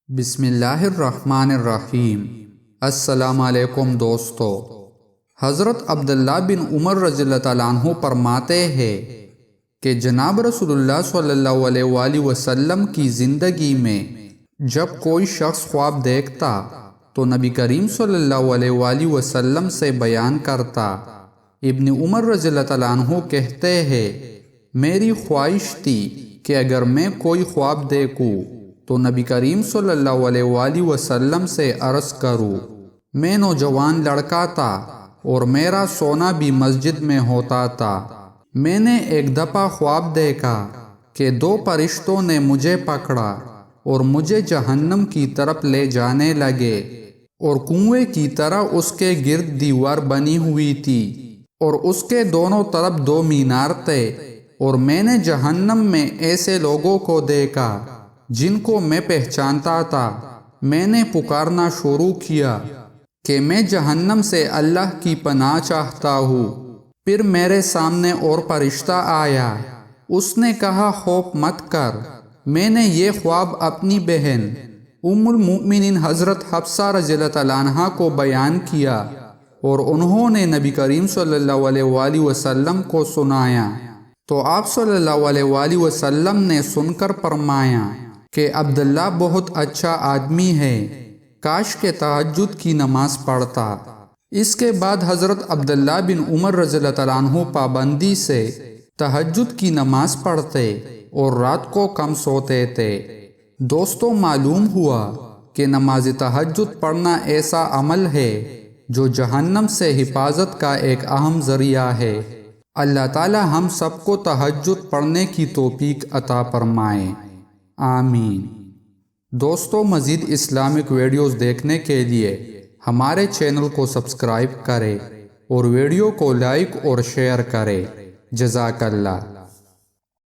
بسم اللہ الرحمن الرحیم۔ السلام علیکم دوستو۔ حضرت عبداللہ بن عمر رضی اللہ تعالیٰ عنہ فرماتے ہیں کہ جناب رسول اللہ صلی اللہ علیہ وآلہ وسلم کی زندگی میں جب کوئی شخص خواب دیکھتا تو نبی کریم صلی اللہ علیہ وآلہ وسلم سے بیان کرتا۔ ابن عمر رضی اللہ تعالیٰ عنہ کہتے ہیں میری خواہش تھی کہ اگر میں کوئی خواب دیکھوں تو نبی کریم صلی اللہ علیہ وآلہ وسلم سے عرض کروں۔ میں نوجوان لڑکا تھا اور میرا سونا بھی مسجد میں ہوتا تھا۔ میں نے ایک دفعہ خواب دیکھا کہ دو فرشتوں نے مجھے پکڑا اور مجھے جہنم کی طرف لے جانے لگے، اور کنویں کی طرح اس کے گرد دیوار بنی ہوئی تھی اور اس کے دونوں طرف دو مینار تھے، اور میں نے جہنم میں ایسے لوگوں کو دیکھا جن کو میں پہچانتا تھا۔ میں نے پکارنا شروع کیا کہ میں جہنم سے اللہ کی پناہ چاہتا ہوں۔ پھر میرے سامنے اور فرشتہ آیا، اس نے کہا خوف مت کر، میں نے یہ خواب اپنی بہن ام المؤمنین حضرت حفصہ رضی اللہ تعالیٰ عنہا کو بیان کیا، اور انہوں نے نبی کریم صلی اللہ علیہ وآلہ وسلم کو سنایا تو آپ صلی اللہ علیہ وآلہ وسلم نے سن کر فرمایا کہ عبداللہ بہت اچھا آدمی ہے، کاش کہ تہجد کی نماز پڑھتا۔ اس کے بعد حضرت عبداللہ بن عمر رضی اللہ تعالیٰ عنہ پابندی سے تہجد کی نماز پڑھتے اور رات کو کم سوتے تھے۔ دوستوں، معلوم ہوا کہ نماز تہجد پڑھنا ایسا عمل ہے جو جہنم سے حفاظت کا ایک اہم ذریعہ ہے۔ اللہ تعالیٰ ہم سب کو تہجد پڑھنے کی توفیق عطا فرمائے، آمین۔ دوستو، مزید اسلامک ویڈیوز دیکھنے کے لیے ہمارے چینل کو سبسکرائب کریں اور ویڈیو کو لائک اور شیئر کریں۔ جزاک اللہ۔